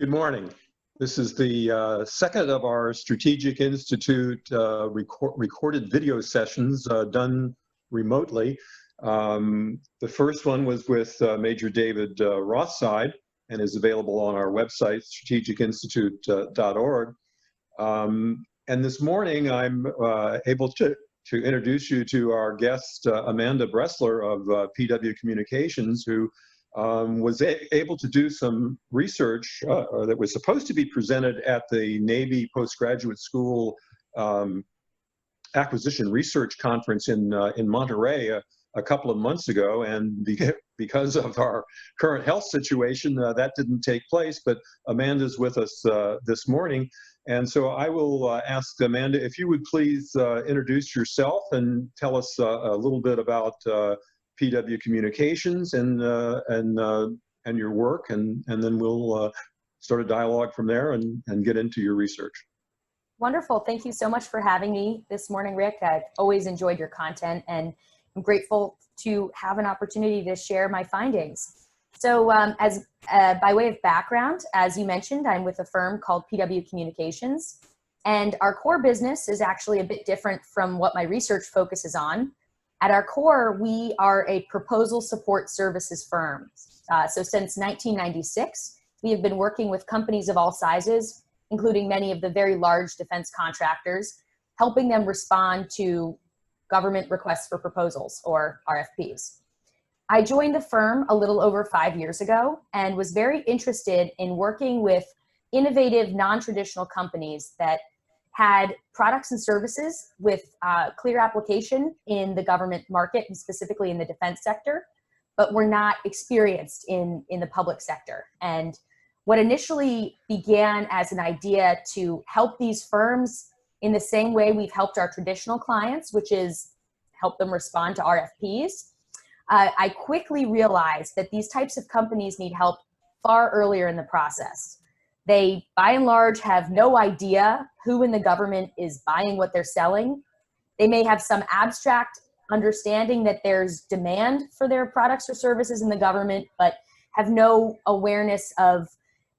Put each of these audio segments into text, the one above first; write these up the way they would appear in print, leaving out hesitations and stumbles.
Good morning. This is the second of our Strategic Institute recorded video sessions done remotely. The first one was with Major David Rothside and is available on our website, strategicinstitute.org. And this morning I'm able to introduce you to our guest, Amanda Bressler of PW Communications, who was able to do some research that was supposed to be presented at the Navy Postgraduate School Acquisition Research Conference in Monterey a couple of months ago, and because of our current health situation, that didn't take place. But Amanda's with us this morning, and so I will ask Amanda if you would please introduce yourself and tell us a little bit about PW Communications and your work, and then we'll start a dialogue from there and get into your research. Wonderful. Thank you so much for having me this morning, Rick. I've always enjoyed your content, and I'm grateful to have an opportunity to share my findings. So by way of background, as you mentioned, I'm with a firm called PW Communications, and our core business is actually a bit different from what my research focuses on. At our core, we are a proposal support services firm. So since 1996, we have been working with companies of all sizes, including many of the very large defense contractors, helping them respond to government requests for proposals, or RFPs. I joined the firm a little over 5 years ago and was very interested in working with innovative, non-traditional companies that had products and services with clear application in the government market, and specifically in the defense sector, but were not experienced in the public sector. And what initially began as an idea to help these firms in the same way we've helped our traditional clients, which is help them respond to RFPs, I quickly realized that these types of companies need help far earlier in the process. They, by and large, have no idea who in the government is buying what they're selling. They may have some abstract understanding that there's demand for their products or services in the government, but have no awareness of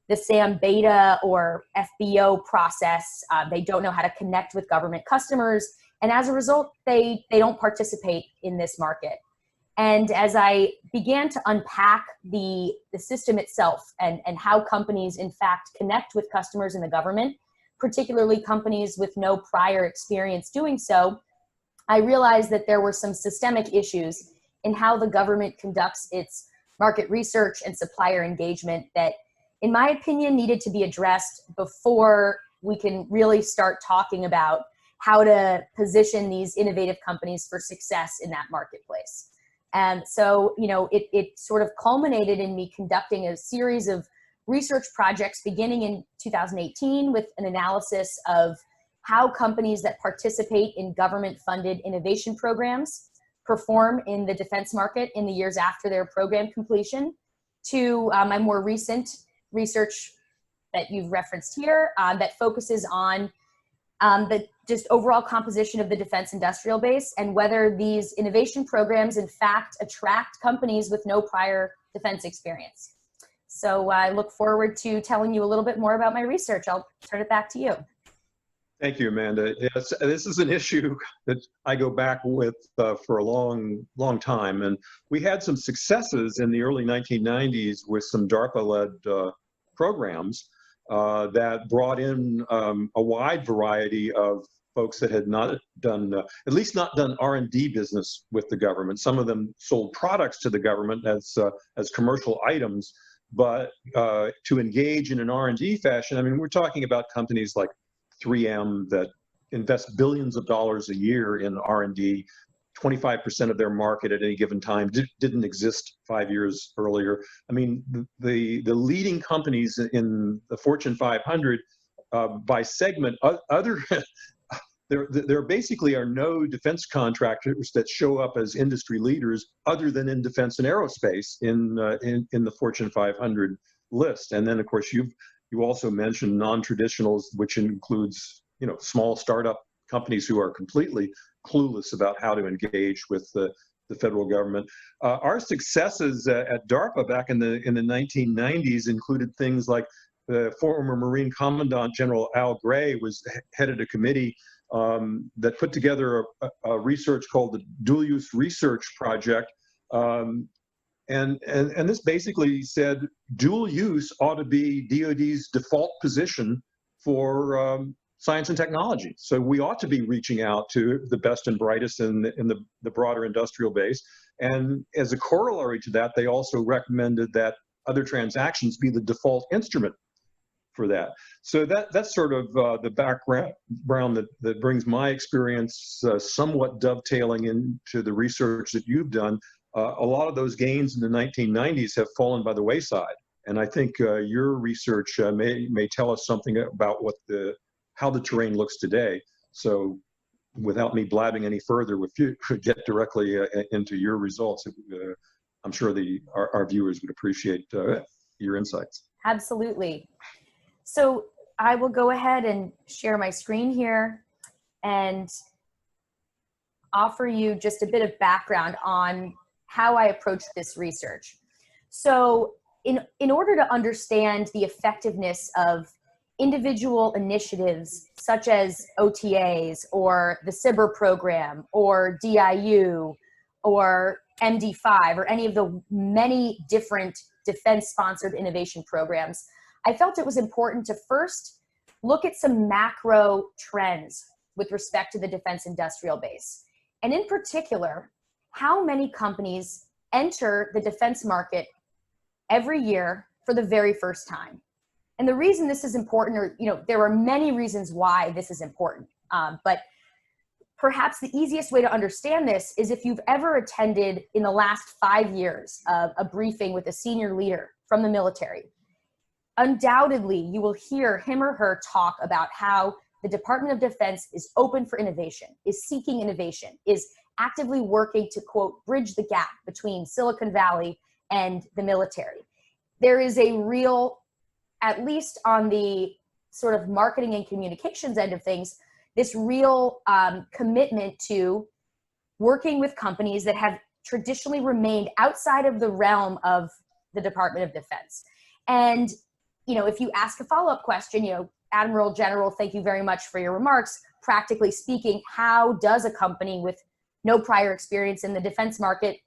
the SAM beta or FBO process. They don't know how to connect with government customers. And as a result, they don't participate in this market. And as I began to unpack the system itself and how companies, in fact, connect with customers in the government, particularly companies with no prior experience doing so, I realized that there were some systemic issues in how the government conducts its market research and supplier engagement that, in my opinion, needed to be addressed before we can really start talking about how to position these innovative companies for success in that marketplace. And so, you know, it sort of culminated in me conducting a series of research projects beginning in 2018 with an analysis of how companies that participate in government-funded innovation programs perform in the defense market in the years after their program completion, to my more recent research that you've referenced here that focuses on the just overall composition of the defense industrial base and whether these innovation programs in fact attract companies with no prior defense experience. So I look forward to telling you a little bit more about my research. I'll turn it back to you. Thank you, Amanda. Yes, this is an issue that I go back with for a long time, and we had some successes in the early 1990s with some DARPA-led programs that brought in a wide variety of folks that had not done, at least not done R&D business with the government. Some of them sold products to the government as commercial items, but to engage in an R&D fashion, I mean, we're talking about companies like 3M that invest billions of dollars a year in R&D. 25% of their market at any given time didn't exist 5 years earlier. I mean, the leading companies in the Fortune 500 by segment, there basically are no defense contractors that show up as industry leaders other than in defense and aerospace in the Fortune 500 list. And then, of course, you also mentioned non-traditionals, which includes, you know, small startup companies who are completely clueless about how to engage with the federal government. Our successes at DARPA back in the 1990s included things like the former Marine Commandant General Al Gray headed a committee that put together a research called the Dual Use Research Project. And this basically said dual use ought to be DOD's default position for science and technology. So we ought to be reaching out to the best and brightest in the broader industrial base. And as a corollary to that, they also recommended that other transactions be the default instrument for that. So that's sort of the background that brings my experience somewhat dovetailing into the research that you've done. A lot of those gains in the 1990s have fallen by the wayside. And I think your research may tell us something about how the terrain looks today. So without me blabbing any further, if you could get directly into your results, I'm sure our viewers would appreciate your insights. Absolutely. So I will go ahead and share my screen here and offer you just a bit of background on how I approached this research. So in order to understand the effectiveness of individual initiatives such as OTAs or the CIBER program or DIU or MD5 or any of the many different defense-sponsored innovation programs, I felt it was important to first look at some macro trends with respect to the defense industrial base. And in particular, how many companies enter the defense market every year for the very first time. And the reason this is important, or there are many reasons why this is important, but perhaps the easiest way to understand this is if you've ever attended in the last 5 years a briefing with a senior leader from the military. Undoubtedly, you will hear him or her talk about how the Department of Defense is open for innovation, is seeking innovation, is actively working to, quote, bridge the gap between Silicon Valley and the military. There is a real, at least on the sort of marketing and communications end of things, this real commitment to working with companies that have traditionally remained outside of the realm of the Department of Defense. And if you ask a follow-up question, Admiral General, thank you very much for your remarks. Practically speaking, how does a company with no prior experience in the defense market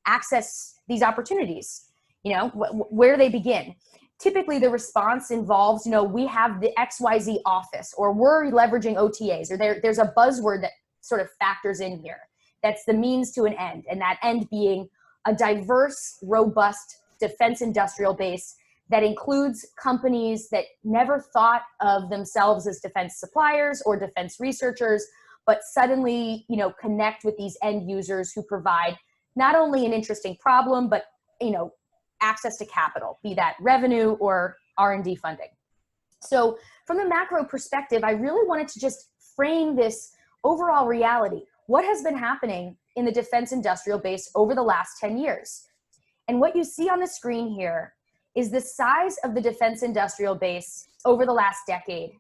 access these opportunities? Where do they begin? Typically, the response involves, we have the XYZ office, or we're leveraging OTAs, or there's a buzzword that sort of factors in here. That's the means to an end, and that end being a diverse, robust defense industrial base that includes companies that never thought of themselves as defense suppliers or defense researchers, but suddenly, connect with these end users who provide not only an interesting problem, but, access to capital, be that revenue or R&D funding. So from the macro perspective, I really wanted to just frame this overall reality. What has been happening in the defense industrial base over the last 10 years? And what you see on the screen here is the size of the defense industrial base over the last decade.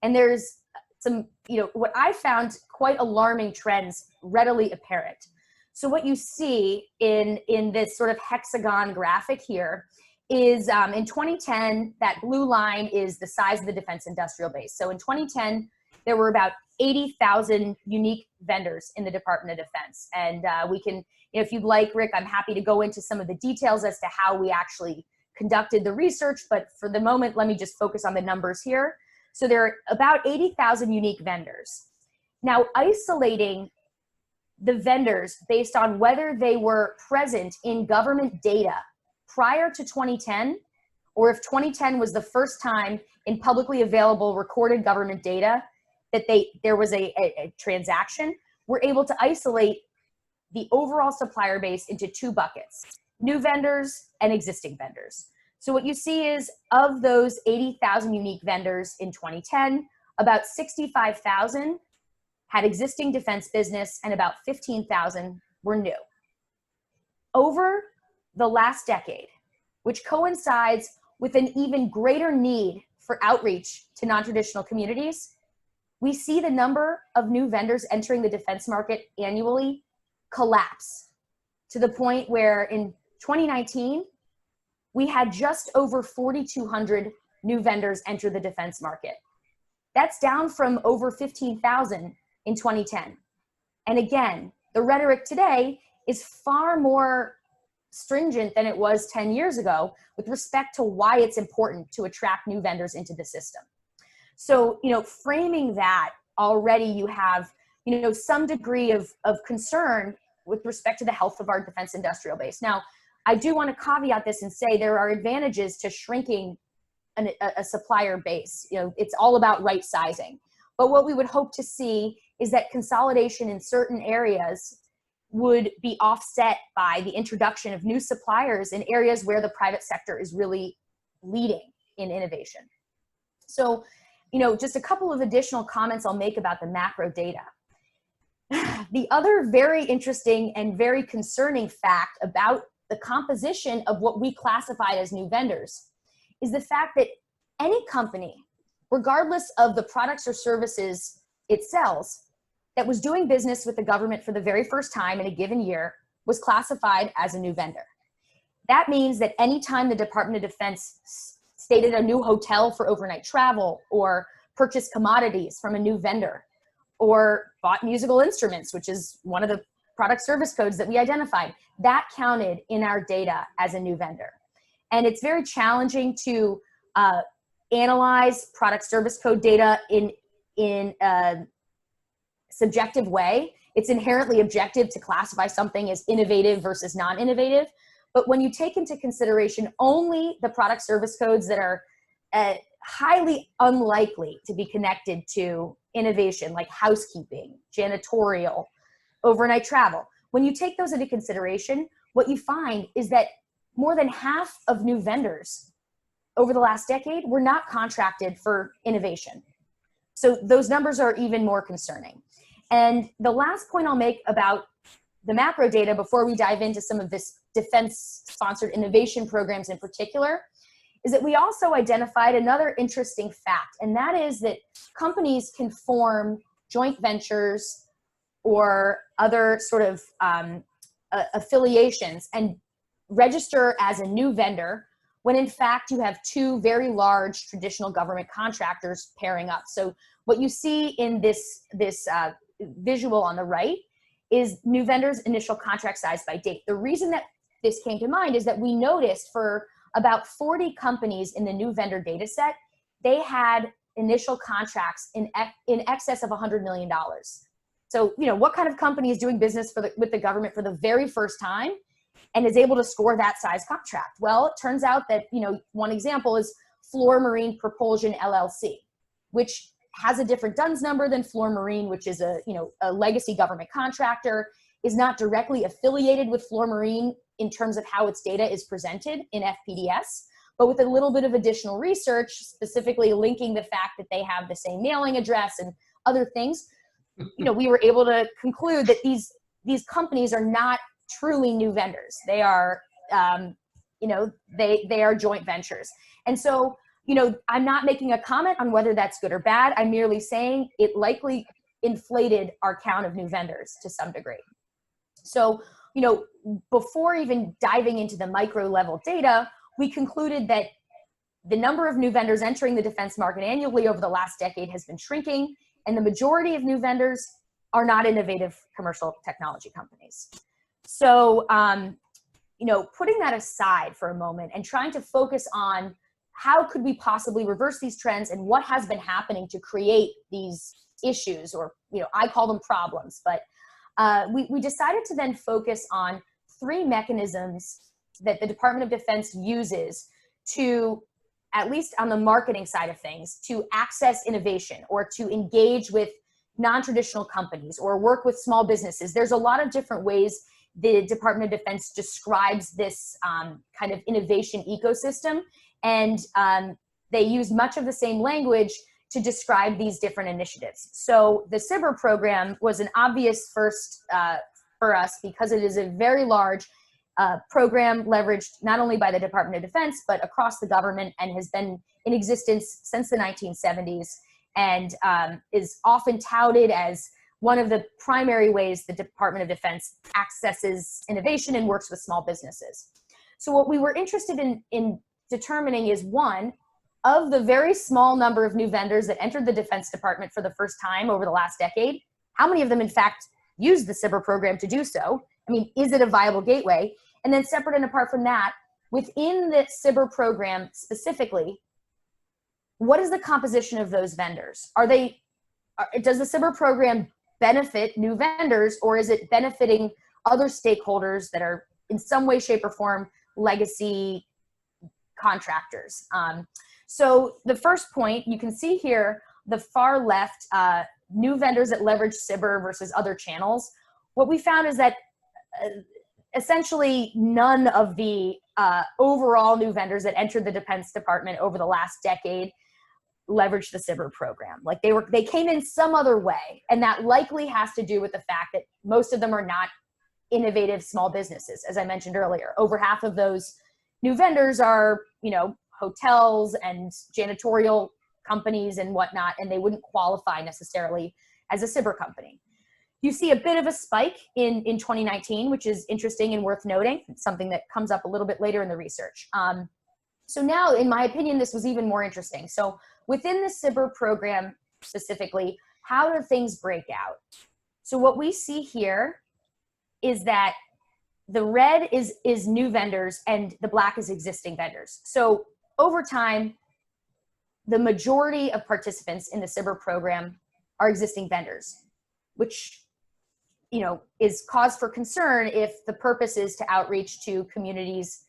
And there's some, what I found quite alarming trends readily apparent. So what you see in this sort of hexagon graphic here is in 2010, that blue line is the size of the defense industrial base. So in 2010, there were about 80,000 unique vendors in the Department of Defense. And we can, if you'd like, Rick, I'm happy to go into some of the details as to how we actually conducted the research, but for the moment, let me just focus on the numbers here. So there are about 80,000 unique vendors. Now, isolating the vendors based on whether they were present in government data prior to 2010, or if 2010 was the first time in publicly available recorded government data that there was a transaction, we're able to isolate the overall supplier base into two buckets: new vendors and existing vendors. So what you see is, of those 80,000 unique vendors in 2010, about 65,000 had existing defense business and about 15,000 were new. Over the last decade, which coincides with an even greater need for outreach to non-traditional communities, we see the number of new vendors entering the defense market annually collapse to the point where in 2019, we had just over 4,200 new vendors enter the defense market. That's down from over 15,000 in 2010. And again, the rhetoric today is far more stringent than it was 10 years ago with respect to why it's important to attract new vendors into the system. So, framing that already, you have, some degree of concern with respect to the health of our defense industrial base. Now, I do want to caveat this and say there are advantages to shrinking a supplier base. It's all about right sizing. But what we would hope to see is that consolidation in certain areas would be offset by the introduction of new suppliers in areas where the private sector is really leading in innovation. So, just a couple of additional comments I'll make about the macro data. The other very interesting and very concerning fact about the composition of what we classified as new vendors is the fact that any company, regardless of the products or services it sells, that was doing business with the government for the very first time in a given year was classified as a new vendor. That means that anytime the Department of Defense stated a new hotel for overnight travel, or purchased commodities from a new vendor, or bought musical instruments, which is one of the product service codes that we identified, that counted in our data as a new vendor. And it's very challenging to analyze product service code data in a subjective way. It's inherently objective to classify something as innovative versus non-innovative. But when you take into consideration only the product service codes that are highly unlikely to be connected to innovation, like housekeeping, janitorial, overnight travel, when you take those into consideration, what you find is that more than half of new vendors over the last decade were not contracted for innovation. So those numbers are even more concerning. And the last point I'll make about the macro data before we dive into some of this defense-sponsored innovation programs in particular is that we also identified another interesting fact, and that is that companies can form joint ventures or other sort of affiliations and register as a new vendor when in fact you have two very large traditional government contractors pairing up. So what you see in this visual on the right is new vendors' initial contract size by date. The reason that this came to mind is that we noticed for about 40 companies in the new vendor data set, they had initial contracts in excess of $100 million. So, what kind of company is doing business with the government for the very first time and is able to score that size contract? Well, it turns out that, one example is Floor Marine Propulsion LLC, which has a different DUNS number than Floor Marine, which is a legacy government contractor, is not directly affiliated with Floor Marine in terms of how its data is presented in FPDS, but with a little bit of additional research, specifically linking the fact that they have the same mailing address and other things, we were able to conclude that these companies are not truly new vendors. They are, they are joint ventures. And so, I'm not making a comment on whether that's good or bad. I'm merely saying it likely inflated our count of new vendors to some degree. So, before even diving into the micro level data, we concluded that the number of new vendors entering the defense market annually over the last decade has been shrinking, and the majority of new vendors are not innovative commercial technology companies. So, putting that aside for a moment and trying to focus on how could we possibly reverse these trends and what has been happening to create these issues, or, I call them problems, but we decided to then focus on three mechanisms that the Department of Defense uses to, at least on the marketing side of things, to access innovation or to engage with non-traditional companies or work with small businesses. There's a lot of different ways the Department of Defense describes this kind of innovation ecosystem, and they use much of the same language to describe these different initiatives. So the CIBR program was an obvious first for us because it is a very large program leveraged not only by the Department of Defense, but across the government, and has been in existence since the 1970s, and is often touted as one of the primary ways the Department of Defense accesses innovation and works with small businesses. So what we were interested in determining is, one, of the very small number of new vendors that entered the Defense Department for the first time over the last decade, how many of them in fact use the SBIR program to do so? I mean, is it a viable gateway? And then separate and apart from that, within the SBIR program specifically, what is the composition of those vendors? Does the SBIR program benefit new vendors, or is it benefiting other stakeholders that are in some way, shape, or form legacy contractors? So the first point, you can see here, the far left, new vendors that leverage SBIR versus other channels. What we found is that essentially none of the overall new vendors that entered the Defense Department over the last decade leveraged the SBIR program. Like they came in some other way, and that likely has to do with the fact that most of them are not innovative small businesses. As I mentioned earlier, over half of those new vendors are, hotels and janitorial companies and whatnot, and they wouldn't qualify necessarily as a SBIR company. You see a bit of a spike in 2019, which is interesting and worth noting. It's something that comes up a little bit later in the research. So now, in my opinion, this was even more interesting. So within the SBIR program specifically, how do things break out? So what we see here is that the red is new vendors and the black is existing vendors. So over time, the majority of participants in the SBIR program are existing vendors, which is cause for concern if the purpose is to outreach to communities,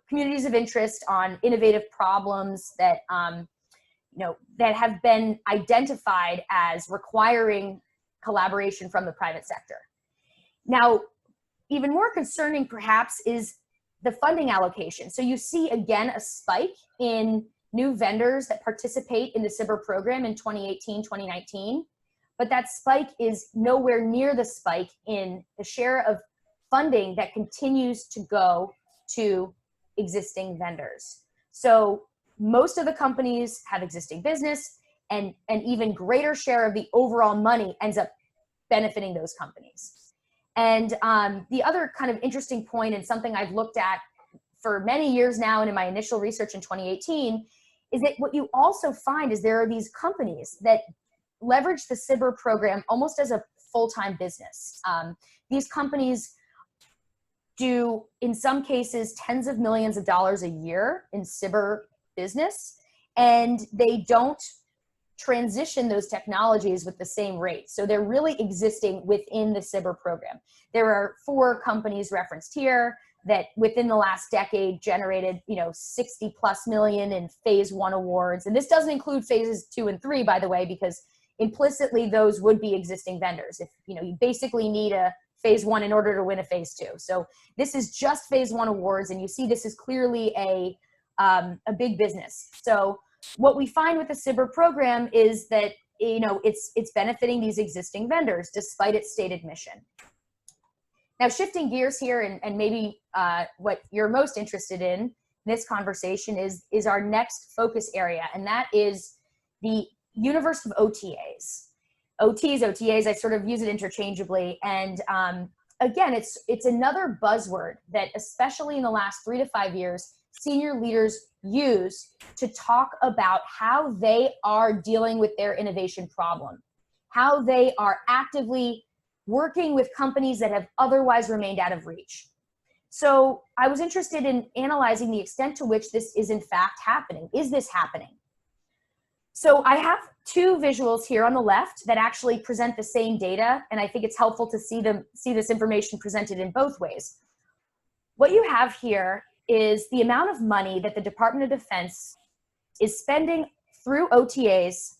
communities of interest on innovative problems that, that have been identified as requiring collaboration from the private sector. Now, even more concerning perhaps is the funding allocation. So you see again a spike in new vendors that participate in the SBIR program in 2018, 2019. But that spike is nowhere near the spike in the share of funding that continues to go to existing vendors. So most of the companies have existing business, and an even greater share of the overall money ends up benefiting those companies. And the other kind of interesting point, and something I've looked at for many years now and in my initial research in 2018, is that what you also find is there are these companies that leverage the SBIR program almost as a full-time business. These companies do, in some cases, tens of millions of dollars a year in SBIR business, and they don't transition those technologies with the same rate. So they're really existing within the SBIR program. There are 4 companies referenced here that within the last decade generated, 60+ million in phase 1 awards. And this doesn't include phases 2 and 3, by the way, because implicitly those would be existing vendors. If you basically need a phase 1 in order to win a phase 2. So this is just phase 1 awards, and you see this is clearly a big business. So what we find with the SBIR program is that it's benefiting these existing vendors despite its stated mission. Now, shifting gears here, and maybe what you're most interested in this conversation is our next focus area, and that is the universe of OTAs. OTAs, I sort of use it interchangeably. And again, it's another buzzword that, especially in the last 3 to 5 years, senior leaders use to talk about how they are dealing with their innovation problem, how they are actively working with companies that have otherwise remained out of reach. So I was interested in analyzing the extent to which this is in fact happening. Is this happening? So I have 2 visuals here on the left that actually present the same data, and I think it's helpful to see this information presented in both ways. What you have here is the amount of money that the Department of Defense is spending through OTAs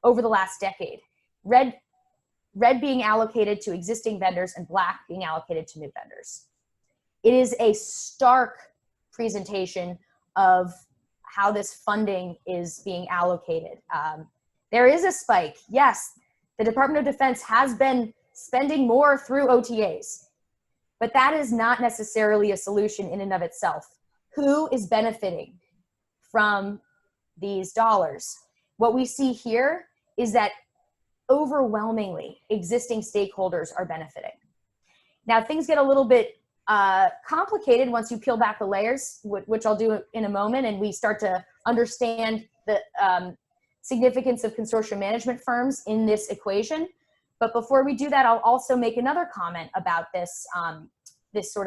over the last decade. Red being allocated to existing vendors and black being allocated to new vendors. It is a stark presentation of how this funding is being allocated. There is a spike. Yes, the Department of Defense has been spending more through OTAs, but that is not necessarily a solution in and of itself. Who is benefiting from these dollars? What we see here is that overwhelmingly existing stakeholders are benefiting. Now things get a little bit complicated once you peel back the layers, which I'll do in a moment, and we start to understand the significance of consortium management firms in this equation. But before we do that, I'll also make another comment about this, this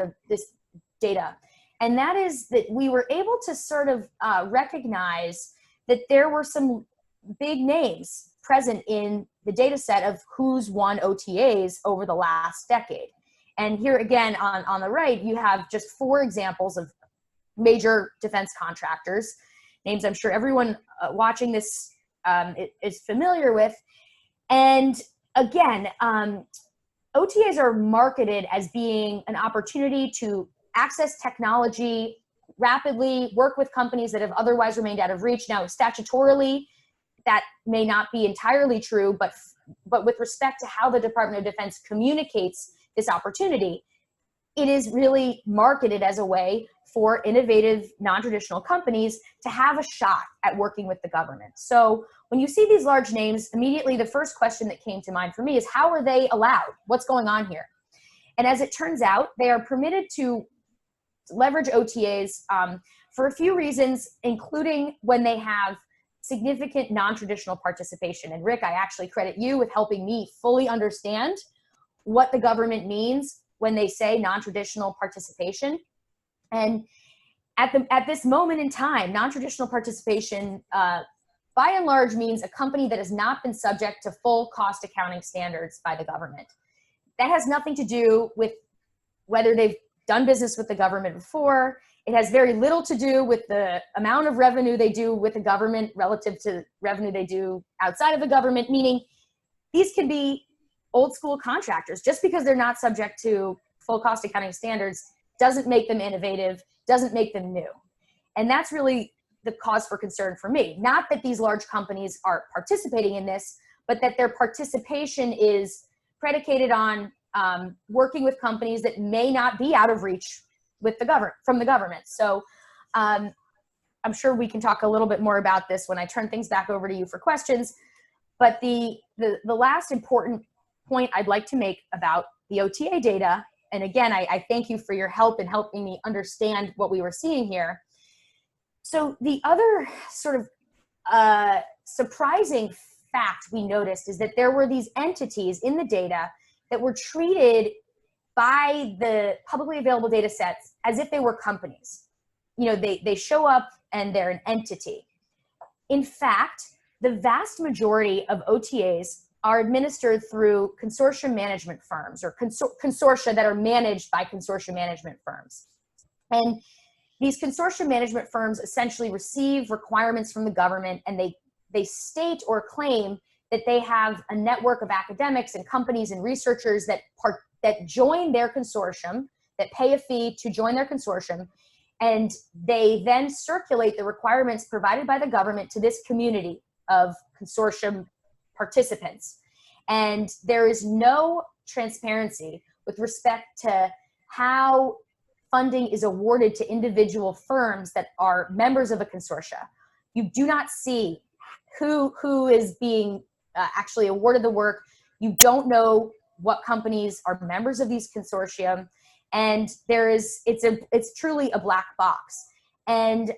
data. And that is that we were able to sort of recognize that there were some big names present in the data set of who's won OTAs over the last decade. And here again, on the right, you have just 4 examples of major defense contractors, names I'm sure everyone watching this is familiar with. And again, OTAs are marketed as being an opportunity to access technology rapidly, work with companies that have otherwise remained out of reach. Now, statutorily, that may not be entirely true, but with respect to how the Department of Defense communicates this opportunity, it is really marketed as a way for innovative, non-traditional companies to have a shot at working with the government. So when you see these large names, immediately the first question that came to mind for me is, how are they allowed? What's going on here? And as it turns out, they are permitted to leverage OTAs for a few reasons, including when they have significant non-traditional participation. And Rick, I actually credit you with helping me fully understand what the government means when they say non-traditional participation. And at this moment in time, non-traditional participation by and large means a company that has not been subject to full cost accounting standards by the government. That has nothing to do with whether they've done business with the government before. It has very little to do with the amount of revenue they do with the government relative to revenue they do outside of the government, meaning these can be old school contractors. Just because they're not subject to full cost accounting standards doesn't make them innovative, doesn't make them new. And that's really the cause for concern for me. Not that these large companies are participating in this, but that their participation is predicated on working with companies that may not be out of reach with the from the government. So I'm sure we can talk a little bit more about this when I turn things back over to you for questions. But the last important point I'd like to make about the OTA data, and again, I thank you for your help in helping me understand what we were seeing here. So the other sort of surprising fact we noticed is that there were these entities in the data that were treated by the publicly available data sets as if they were companies. You know, they show up and they're an entity. In fact, the vast majority of OTAs are administered through consortium management firms or consortia that are managed by consortium management firms. And these consortium management firms essentially receive requirements from the government, and they state or claim that they have a network of academics and companies and researchers that join their consortium, that pay a fee to join their consortium, and they then circulate the requirements provided by the government to this community of consortium participants. And there is no transparency with respect to how funding is awarded to individual firms that are members of a consortia. You do not see who is being actually awarded the work. You don't know what companies are members of these consortium, and it's truly a black box. And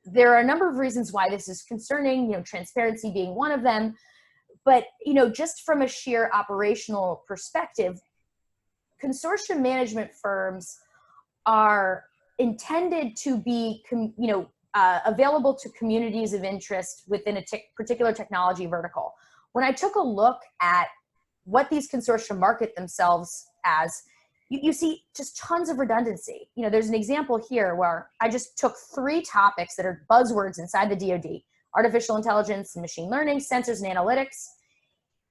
there are a number of reasons why this is concerning, transparency being one of them. But, just from a sheer operational perspective, consortium management firms are intended to be, available to communities of interest within a particular technology vertical. When I took a look at what these consortia market themselves as, you see just tons of redundancy. There's an example here where I just took 3 topics that are buzzwords inside the DOD: artificial intelligence and machine learning, sensors and analytics,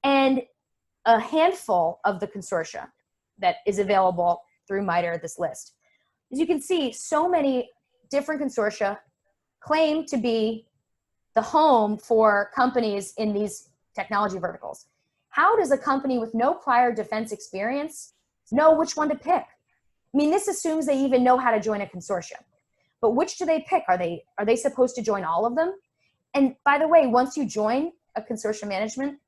and a handful of the consortia that is available through MITRE, this list. As you can see, so many different consortia claim to be the home for companies in these technology verticals. How does a company with no prior defense experience know which one to pick? I mean, this assumes they even know how to join a consortium. But which do they pick? Are they supposed to join all of them? And by the way, once you join a consortium management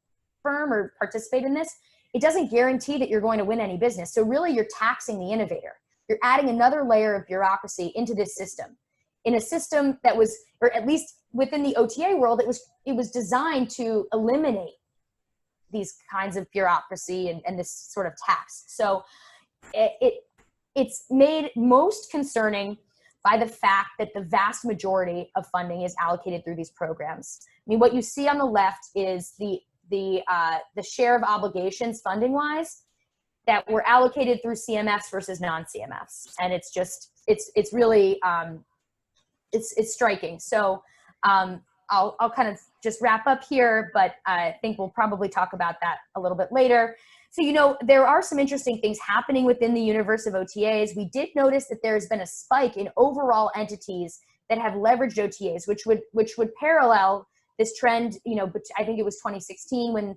firm or participate in this, it doesn't guarantee that you're going to win any business. So really you're taxing the innovator. You're adding another layer of bureaucracy into this system, in a system that was, or at least within the OTA world, it was designed to eliminate these kinds of bureaucracy and this sort of tax. So it's made most concerning by the fact that the vast majority of funding is allocated through these programs. I mean, what you see on the left is the share of obligations funding-wise that were allocated through CMFs versus non-CMFs, and it's just it's really it's striking. So I'll kind of just wrap up here, but I think we'll probably talk about that a little bit later. So, you know, there are some interesting things happening within the universe of OTAs. We did notice that there's been a spike in overall entities that have leveraged OTAs, which would parallel this trend, you know, but I think it was 2016 when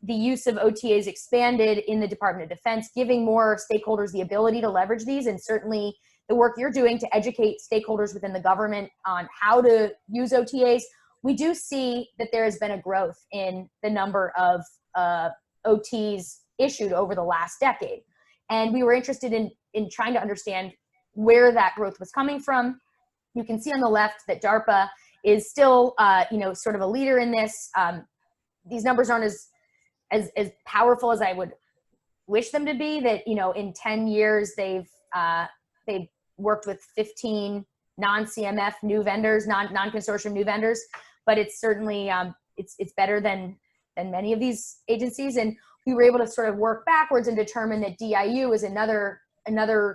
the use of OTAs expanded in the Department of Defense, giving more stakeholders the ability to leverage these. And certainly the work you're doing to educate stakeholders within the government on how to use OTAs, we do see that there has been a growth in the number of OTs issued over the last decade. And we were interested in trying to understand where that growth was coming from. You can see on the left that DARPA is still, you know, sort of a leader in this. These numbers aren't as powerful as I would wish them to be. That, you know, in 10 years they've worked with 15 non-CMF new vendors, non-consortium new vendors, but it's certainly it's better than many of these agencies. And we were able to sort of work backwards and determine that DIU is another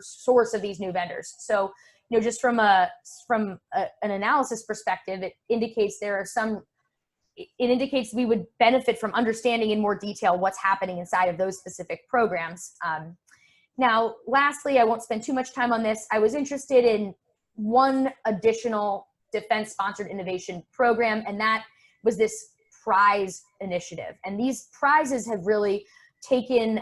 source of these new vendors. So, you know, just from an analysis perspective, it indicates it indicates we would benefit from understanding in more detail what's happening inside of those specific programs. Now, lastly, I won't spend too much time on this. I was interested in one additional defense-sponsored innovation program, and that was this prize initiative. And these prizes have really taken,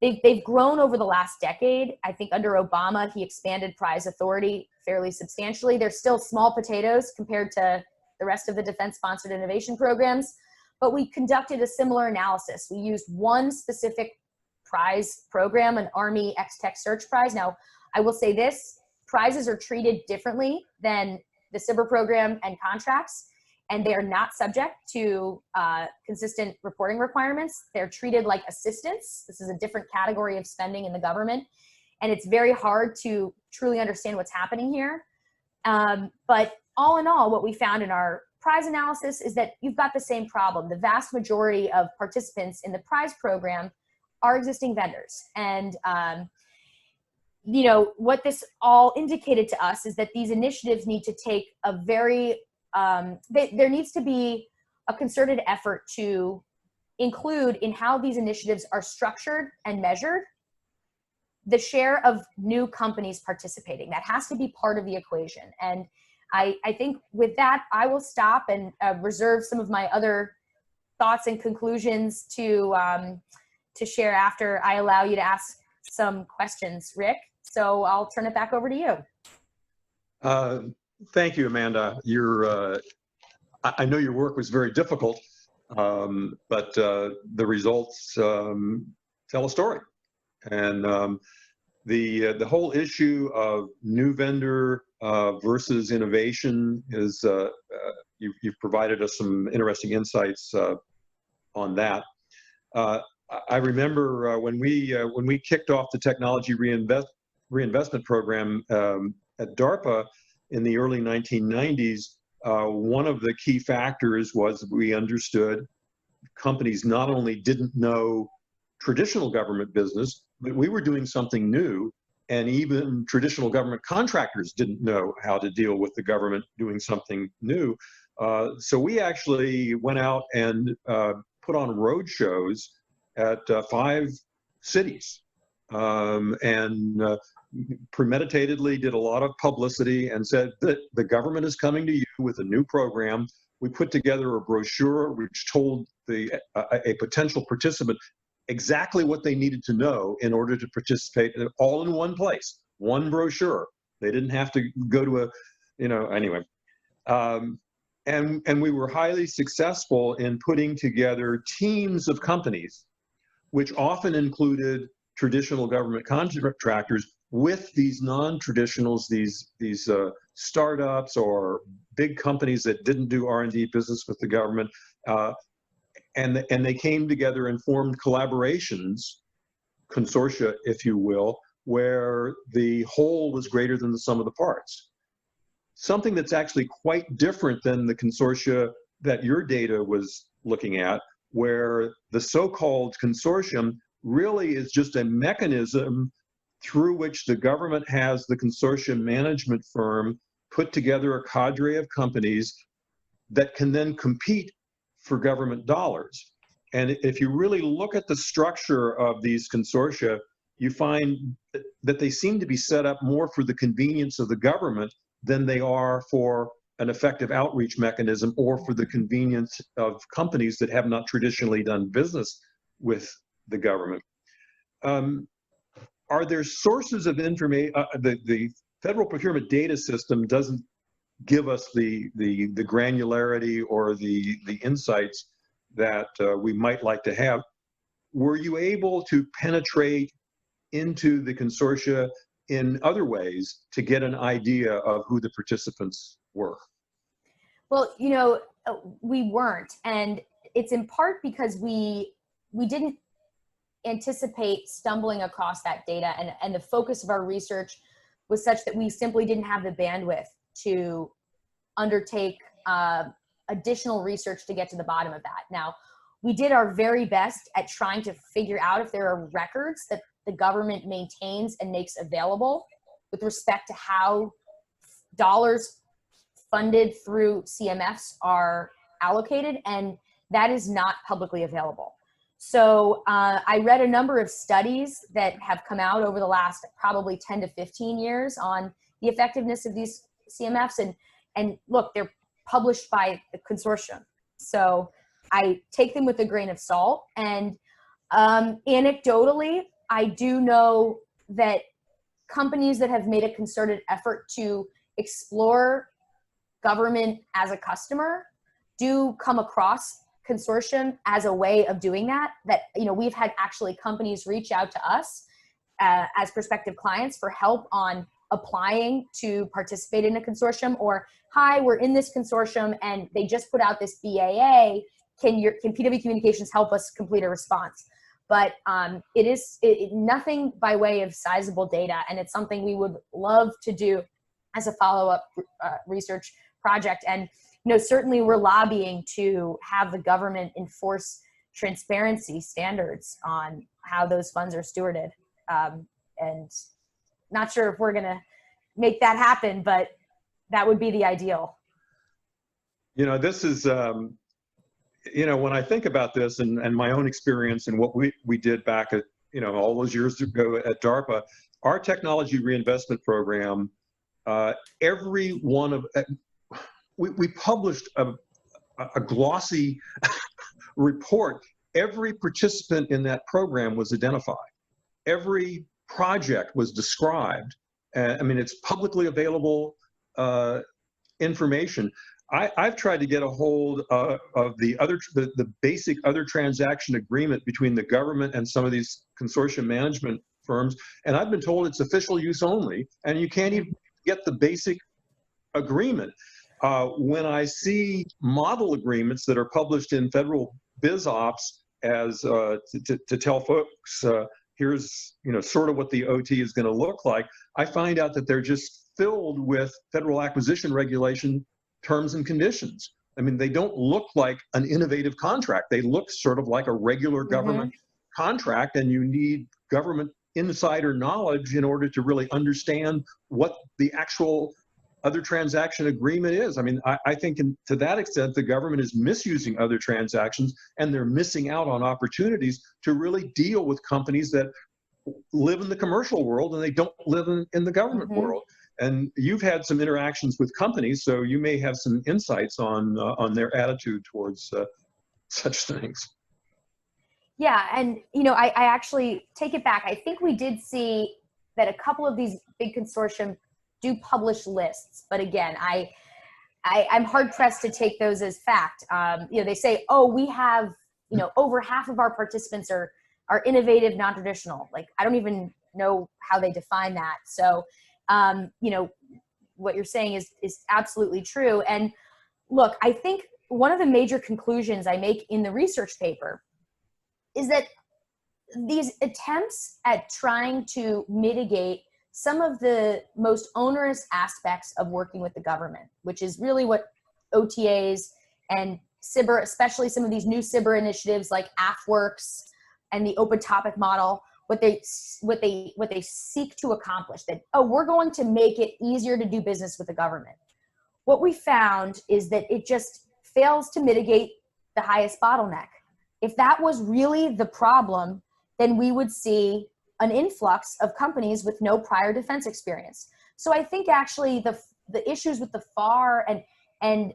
they've grown over the last decade. I think under Obama, he expanded prize authority fairly substantially. They're still small potatoes compared to the rest of the defense-sponsored innovation programs, but we conducted a similar analysis. We used one specific prize program, an Army X-Tech Search Prize. Now, I will say this, prizes are treated differently than the SBIR program and contracts, and they are not subject to consistent reporting requirements. They're treated like assistance. This is a different category of spending in the government, and it's very hard to truly understand what's happening here. But all in all, what we found in our prize analysis is that you've got the same problem. The vast majority of participants in the prize program are existing vendors. And you know, what this all indicated to us is that these initiatives need to take a very, there needs to be a concerted effort to include in how these initiatives are structured and measured the share of new companies participating. That has to be part of the equation. And I think with that, I will stop and reserve some of my other thoughts and conclusions to share after I allow you to ask some questions, Rick. So I'll turn it back over to you. Thank you, Amanda. I know your work was very difficult, but the results tell a story. And the whole issue of new vendor versus innovation is, you've provided us some interesting insights on that. I remember when we kicked off the technology reinvestment program at DARPA in the early 1990s, one of the key factors was we understood companies not only didn't know traditional government business, but we were doing something new, and even traditional government contractors didn't know how to deal with the government doing something new. So we actually went out and put on road shows at 5 cities, and premeditatedly did a lot of publicity and said that the government is coming to you with a new program. We put together a brochure which told a potential participant exactly what they needed to know in order to participate, all in one place, one brochure. They didn't have to go to a, you know, anyway. And we were highly successful in putting together teams of companies which often included traditional government contractors with these non-traditionals, these startups or big companies that didn't do R&D business with the government, and they came together and formed collaborations, consortia, if you will, where the whole was greater than the sum of the parts. Something that's actually quite different than the consortia that your data was looking at, where the so-called consortium really is just a mechanism through which the government has the consortium management firm put together a cadre of companies that can then compete for government dollars. And if you really look at the structure of these consortia, you find that they seem to be set up more for the convenience of the government than they are for an effective outreach mechanism or for the convenience of companies that have not traditionally done business with the government. Are there sources of information? The federal procurement data system doesn't give us the granularity or the insights that we might like to have. Were you able to penetrate into the consortia in other ways to get an idea of who the participants were? Well, we weren't, and it's in part because we didn't anticipate stumbling across that data, and the focus of our research was such that we simply didn't have the bandwidth to undertake additional research to get to the bottom of that. Now, we did our very best at trying to figure out if there are records that the government maintains and makes available with respect to how dollars funded through CMFs are allocated, and that is not publicly available. So I read a number of studies that have come out over the last probably 10 to 15 years on the effectiveness of these CMFs, and look, they're published by the consortium. So I take them with a grain of salt, and anecdotally, I do know that companies that have made a concerted effort to explore government as a customer do come across consortium as a way of doing that. We've had actually companies reach out to us as prospective clients for help on applying to participate in a consortium, or, hi, we're in this consortium and they just put out this BAA. Can PW Communications help us complete a response? But it is nothing by way of sizable data, and it's something we would love to do as a follow-up research project. And certainly we're lobbying to have the government enforce transparency standards on how those funds are stewarded. And not sure if we're going to make that happen, but that would be the ideal. This is, when I think about this and my own experience and what we did back at, all those years ago at DARPA, our technology reinvestment program, we published a glossy report. Every participant in that program was identified. Every project was described. It's publicly available information. I've tried to get a hold of the basic other transaction agreement between the government and some of these consortium management firms, and I've been told it's official use only, and you can't even get the basic agreement. When I see model agreements that are published in federal BizOps as to tell folks, here's sort of what the OT is going to look like, I find out that they're just filled with federal acquisition regulation terms and conditions. They don't look like an innovative contract. They look sort of like a regular government contract, and you need government insider knowledge in order to really understand what the actual other transaction agreement is. I think to that extent, the government is misusing other transactions, and they're missing out on opportunities to really deal with companies that live in the commercial world and they don't live in the government world. And you've had some interactions with companies, so you may have some insights on their attitude towards such things. Yeah, and I actually take it back. I think we did see that a couple of these big consortium do publish lists, but again, I'm hard pressed to take those as fact. They say, oh, we have, over half of our participants are are innovative, non-traditional. Like, I don't even know how they define that. So, you know, what you're saying is absolutely true. And look, I think one of the major conclusions I make in the research paper is that these attempts at trying to mitigate some of the most onerous aspects of working with the government, which is really what OTAs and CBER, especially some of these new CBER initiatives like AFWorks and the open topic model, what they seek to accomplish, that, oh, we're going to make it easier to do business with the government. What we found is that it just fails to mitigate the highest bottleneck. If that was really the problem, then we would see an influx of companies with no prior defense experience. So I think actually the issues with the FAR and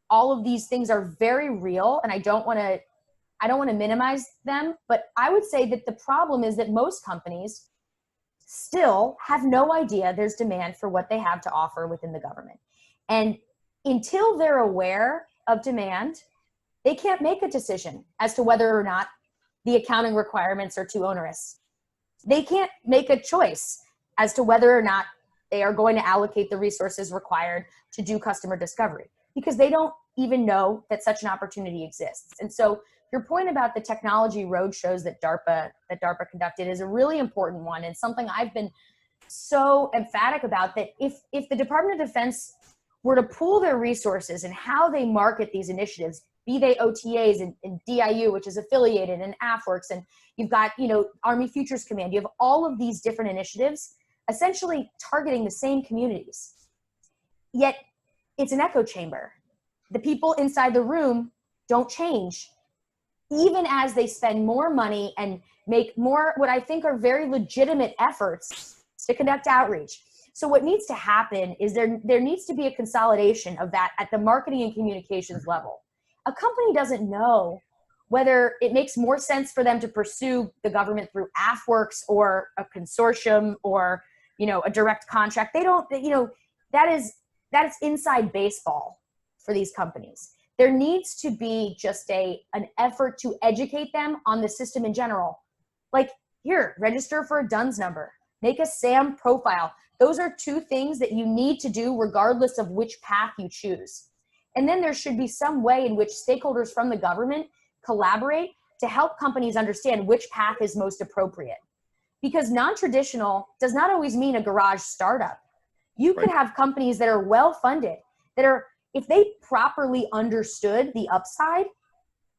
all of these things are very real, and I don't want to minimize them, but I would say that the problem is that most companies still have no idea there's demand for what they have to offer within the government. And until they're aware of demand, they can't make a decision as to whether or not the accounting requirements are too onerous. They can't make a choice as to whether or not they are going to allocate the resources required to do customer discovery, because they don't even know that such an opportunity exists. And so your point about the technology roadshows that DARPA conducted is a really important one, and something I've been so emphatic about, that if the Department of Defense were to pool their resources and how they market these initiatives, be they OTAs and DIU, which is affiliated, and AFWorks, and you've got, you know, Army Futures Command, you have all of these different initiatives essentially targeting the same communities. Yet it's an echo chamber. The people inside the room don't change, even as they spend more money and make more, what I think are very legitimate efforts to conduct outreach. So what needs to happen is there needs to be a consolidation of that at the marketing and communications level. A company doesn't know whether it makes more sense for them to pursue the government through AFWorks or a consortium or, you know, a direct contract. They don't, you know, that is inside baseball for these companies. There needs to be just an effort to educate them on the system in general. Like, here, register for a DUNS number, make a SAM profile. Those are two things that you need to do regardless of which path you choose. And then there should be some way in which stakeholders from the government collaborate to help companies understand which path is most appropriate. Because non-traditional does not always mean a garage startup. You could have companies that are well-funded, that are, if they properly understood the upside,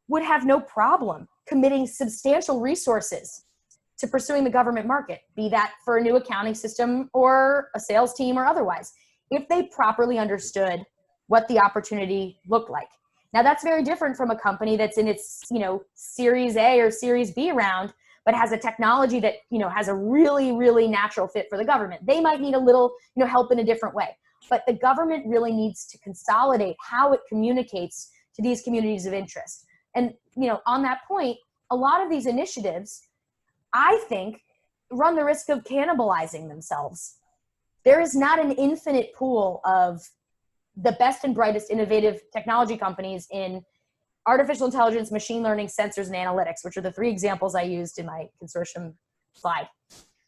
would have no problem committing substantial resources to pursuing the government market, be that for a new accounting system or a sales team or otherwise, if they properly understood what the opportunity looked like. Now, that's very different from a company that's in its, you know, Series A or Series B round, but has a technology that, you know, has a really, really natural fit for the government. They might need a little, you know, help in a different way. But the government really needs to consolidate how it communicates to these communities of interest. And, you know, on that point, a lot of these initiatives, I think, run the risk of cannibalizing themselves. There is not an infinite pool of the best and brightest innovative technology companies in artificial intelligence, machine learning, sensors, and analytics, which are the three examples I used in my consortium slide.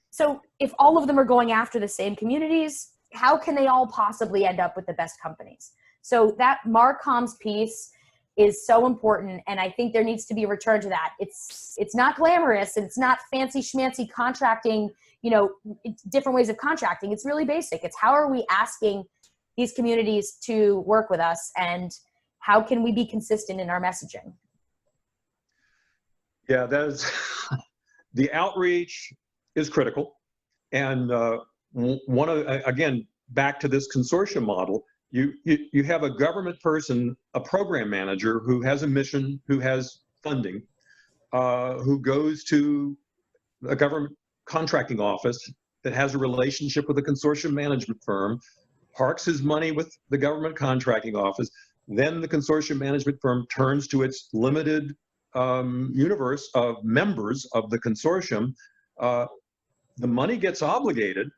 So if all of them are going after the same communities, how can they all possibly end up with the best companies? So that Marcoms piece is so important, and I think there needs to be a return to that. It's not glamorous, and it's not fancy schmancy contracting, you know, different ways of contracting. It's really basic. It's how are we asking these communities to work with us, and how can we be consistent in our messaging? Yeah, that is, the outreach is critical. And again, back to this consortium model, you have a government person, a program manager who has a mission, who has funding, who goes to a government contracting office that has a relationship with a consortium management firm, parks his money with the government contracting office. Then the consortium management firm turns to its limited universe of members of the consortium. The money gets obligated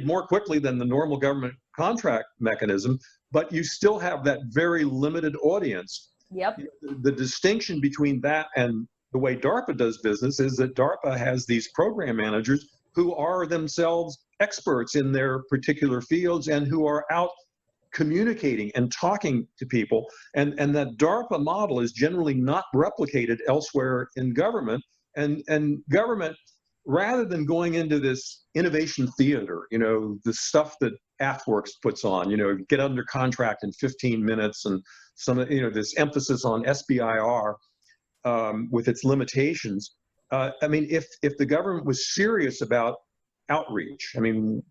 more quickly than the normal government contract mechanism, but you still have that very limited audience. Yep. The distinction between that and the way DARPA does business is that DARPA has these program managers who are themselves experts in their particular fields and who are out communicating and talking to people. And that DARPA model is generally not replicated elsewhere in government. And government, rather than going into this innovation theater, you know, the stuff that AFWorks puts on, you know, get under contract in 15 minutes and some, you know, this emphasis on SBIR with its limitations. I mean, if the government was serious about outreach, I mean,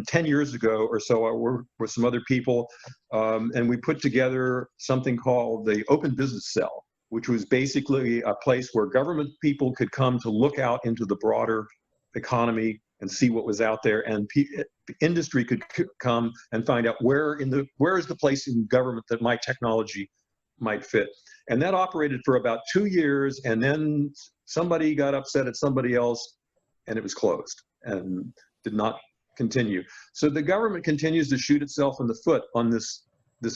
10 years ago or so, I worked with some other people, and we put together something called the Open Business Cell, which was basically a place where government people could come to look out into the broader economy and see what was out there, and industry could come and find out where is the place in government that my technology might fit. And that operated for about 2 years, and then somebody got upset at somebody else, and it was closed and did not continue. So the government continues to shoot itself in the foot on this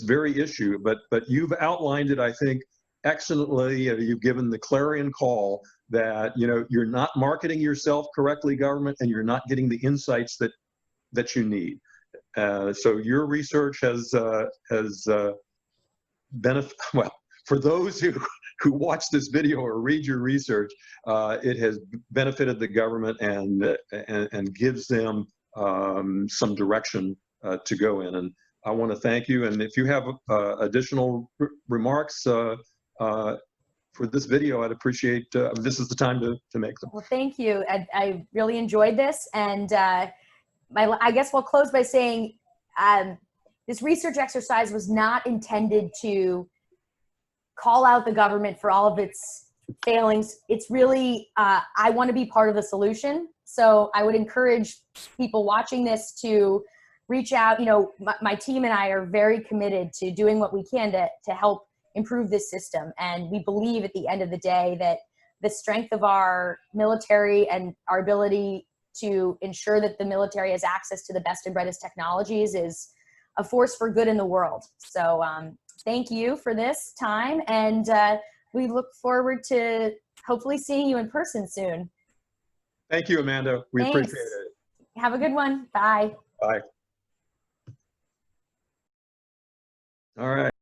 very issue, but you've outlined it, I think, excellently. You've given the clarion call that, you know, you're not marketing yourself correctly, government, and you're not getting the insights that you need. So your research has benefit. Well, for those who watch this video or read your research, it has benefited the government and gives them some direction to go in. And I want to thank you. And if you have additional remarks for this video, I'd appreciate, this is the time to make them. Well, thank you. I really enjoyed this. And I guess we'll close by saying this research exercise was not intended to call out the government for all of its failings. It's really, I want to be part of the solution. So I would encourage people watching this to reach out. You know, my team and I are very committed to doing what we can to help improve this system. And we believe at the end of the day that the strength of our military and our ability to ensure that the military has access to the best and brightest technologies is a force for good in the world. So thank you for this time. And we look forward to hopefully seeing you in person soon. Thank you, Amanda. We Thanks. appreciate it. Have a good one. Bye. Bye. All right.